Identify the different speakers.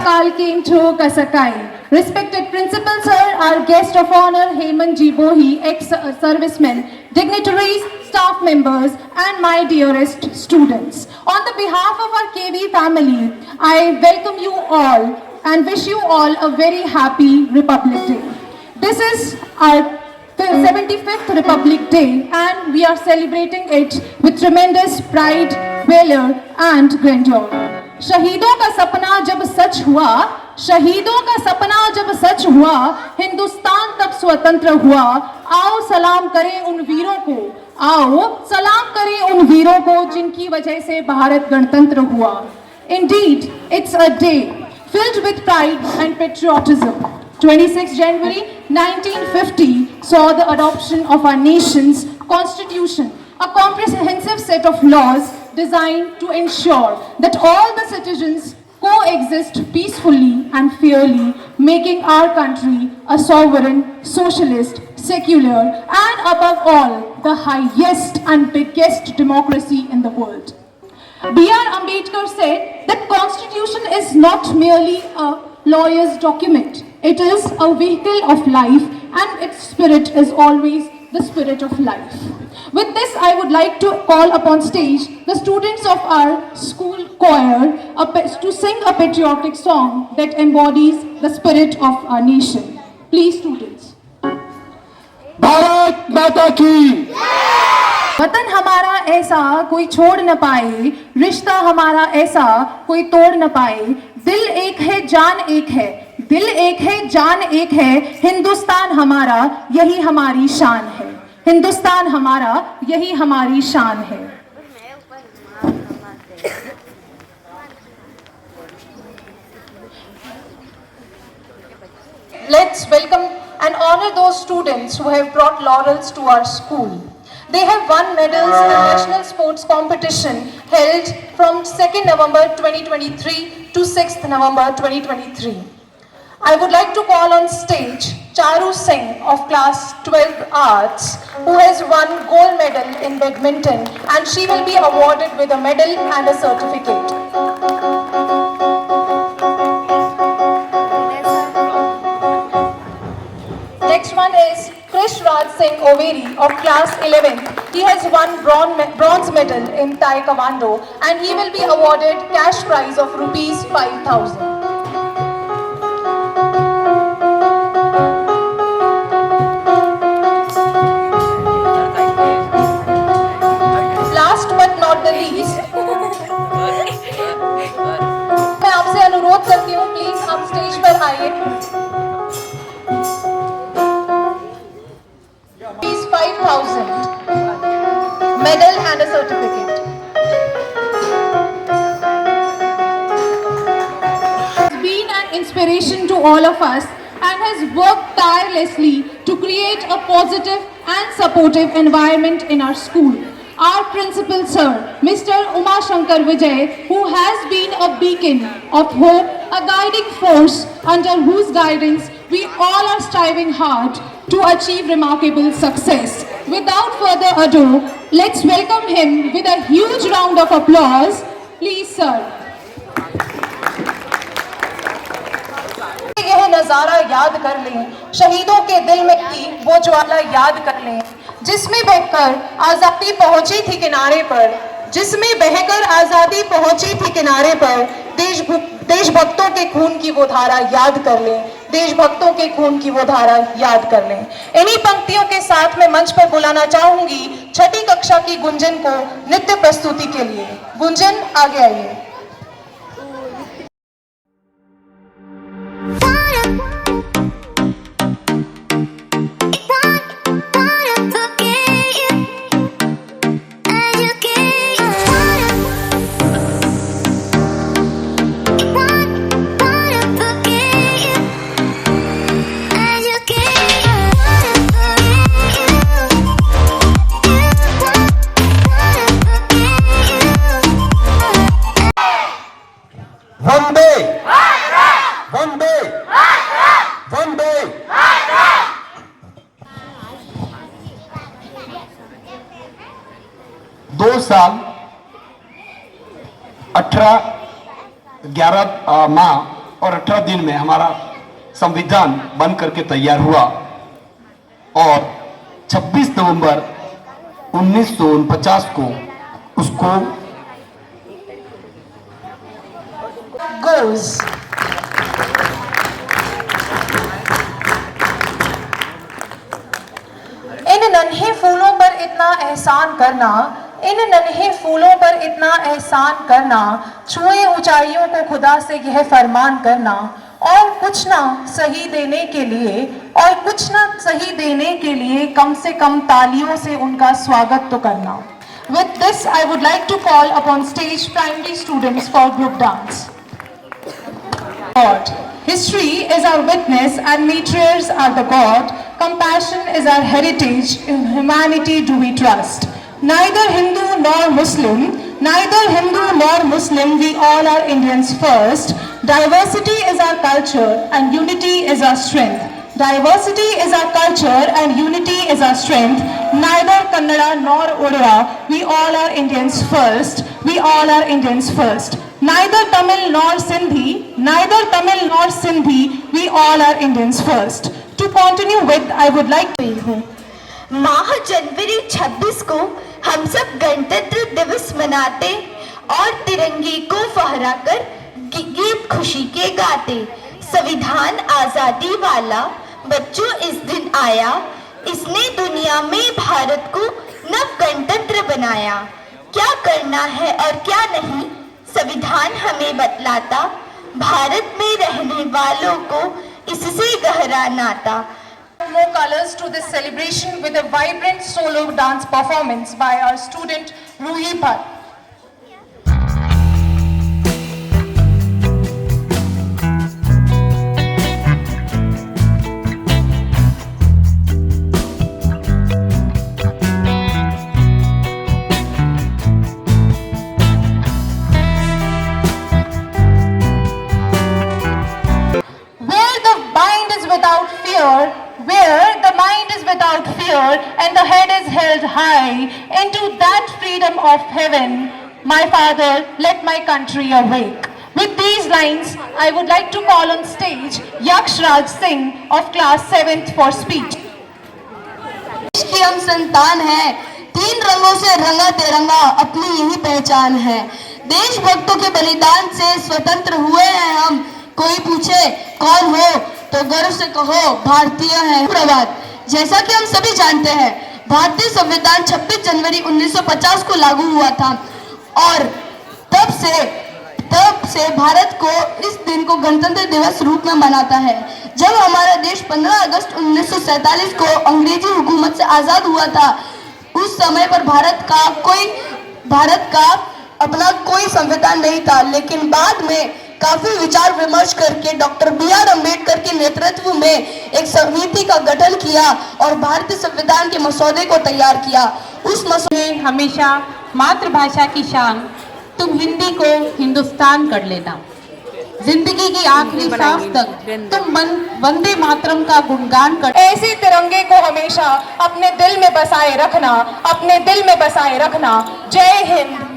Speaker 1: काल के intro कसकाई. Respected Principal Sir, our guest of honor Hemant Ji Bohi, ex-servicemen, dignitaries, staff members, and my dearest students. On the behalf of our KV family, I welcome you all and wish you all a very happy Republic Day. This is our 75th Republic Day and we are celebrating it with tremendous pride, valor and grandeur. शहीदों का सपना जब सच हुआ, शहीदों का सपना जब सच हुआ, हिंदुस्तान तब स्वतंत्र हुआ. आओ सलाम करें उन वीरों को, आओ सलाम करें उन वीरों को जिनकी वजह से भारत गणतंत्र हुआ. Indeed, it's a day filled with pride and patriotism. 26 January 1950 saw the adoption of our nation's constitution, a comprehensive set of laws designed to ensure that all the citizens coexist peacefully and fairly, making our country a sovereign, socialist, secular, and above all, the highest and biggest democracy in the world. B.R. Ambedkar said that Constitution is not merely a lawyer's document. It is a vehicle of life and its spirit is always the spirit of life. With this, I would like to call upon stage the students of our school choir to sing a patriotic song that embodies the spirit of our nation. Please, students.
Speaker 2: Bharat माता की
Speaker 1: वतन हमारा ऐसा कोई छोड़ न पाए, रिश्ता हमारा ऐसा कोई तोड़ न पाए. दिल एक है, जान एक है, दिल एक है, जान एक है. हिंदुस्तान हमारा यही हमारी शान है. हिंदुस्तान हमारा यही हमारी शान है. Let's welcome and honor those students who have brought laurels to our school. They have won medals in national sports competition held from 2nd November 2023 to 6th November 2023. I would like to call on stage Charu Singh of class 12 arts, who has won gold medal in badminton, and she will be awarded with a medal and a certificate. Next one is Krish Raj Singh Overi of class 11th. He has won bronze medal in Taekwondo and he will be awarded cash prize of rupees 5,000. Last but not the least, मैं आपसे अनुरोध करती हूँ, please आप stage पर आइए. Please 5,000 medal and a certificate. Has been an inspiration to all of us and has worked tirelessly to create a positive and supportive environment in our school. Our principal sir, Mr. Uma Shankar Vijay, who has been a beacon of hope, a guiding force under whose guidance we all are striving hard to achieve remarkable success. Without further ado, let's welcome him with a huge round of applause. Please, sir. यह नजारा याद कर लें, शहीदों के दिल में थी वो ज्वाला याद कर लें, जिसमें बहकर आजादी पहुंची थी किनारे पर, जिसमें बहकर आजादी पहुंची थी किनारे पर. देशभक्तों के खून की वो धारा याद कर लें, देशभक्तों के खून की वो धारा याद कर लें. इन्हीं पंक्तियों के साथ मैं मंच पर बुलाना चाहूंगी छठी कक्षा की गुंजन को नृत्य प्रस्तुति के लिए. गुंजन, आगे आइए.
Speaker 2: साल 11 माह और 18 दिन में हमारा संविधान बन करके तैयार हुआ और 26 नवंबर 1949 को उसको
Speaker 1: goes. इन नन्हे फूलों पर इतना एहसान करना, इन नन्हे फूलों पर इतना एहसान करना, छुए ऊंचाइयों को खुदा से यह फरमान करना, और कुछ ना सही देने के लिए, और कुछ ना सही देने के लिए कम से कम तालियों से उनका स्वागत तो करना. With this, I would like to call upon stage primary students for group dance. God. History is our witness and meteors are the God. Compassion is our heritage. In humanity do we trust. Neither Hindu nor Muslim, neither Hindu nor Muslim, we all are Indians first. Diversity is our culture and unity is our strength. Diversity is our culture and unity is our strength. Neither Kannada nor Odia, we all are Indians first. We all are Indians first. Neither Tamil nor Sindhi, neither Tamil nor Sindhi, we all are Indians first. To continue with, I would like to
Speaker 3: माह जनवरी 26 को हम सब गणतंत्र दिवस मनाते और तिरंगे को फहराकर गीत खुशी के गाते. संविधान आजादी वाला बच्चों इस दिन आया, इसने दुनिया में भारत को नव गणतंत्र बनाया. क्या करना है और क्या नहीं संविधान हमें बतलाता. भारत में रहने वालों को इससे गहरा नाता.
Speaker 1: More colors to this celebration with a vibrant solo dance performance by our student Ruhi Bhatt. Where the mind is without fear and the head is held high, into that freedom of heaven, my Father, let my country awake. With these lines, I would like to call on stage Yaksh Raj Singh of class 7th for speech.
Speaker 4: देश की हम संतान हैं, 3 रंगों से रंगा तिरंगा अपनी यही पहचान है. देशभक्तों के बलिदान से स्वतंत्र हुए हैं हम. कोई पूछे कौन हो तो गर्व से कहो भारतीय है. प्रभात. जैसा कि हम सभी जानते हैं, भारतीय संविधान 26 जनवरी 1950 को लागू हुआ था और तब से भारत को इस दिन को गणतंत्र दिवस रूप में मनाता है. जब हमारा देश 15 अगस्त 1947 को अंग्रेजी हुकूमत से आजाद हुआ था, उस समय पर भारत का अपना कोई संविधान नहीं था. लेकिन बाद में काफी विचार विमर्श करके डॉक्टर B.R. अम्बेडकर के नेतृत्व में एक समिति का गठन किया और भारतीय संविधान के मसौदे को तैयार किया. उस मसौदे
Speaker 5: हमेशा मातृभाषा की शान, तुम हिंदी को हिंदुस्तान कर लेना. जिंदगी की आखिरी सांस तक तुम वंदे मातरम का गुणगान कर.
Speaker 1: ऐसे तिरंगे को हमेशा अपने दिल में बसाए रखना, अपने दिल में बसाए रखना. जय हिंद.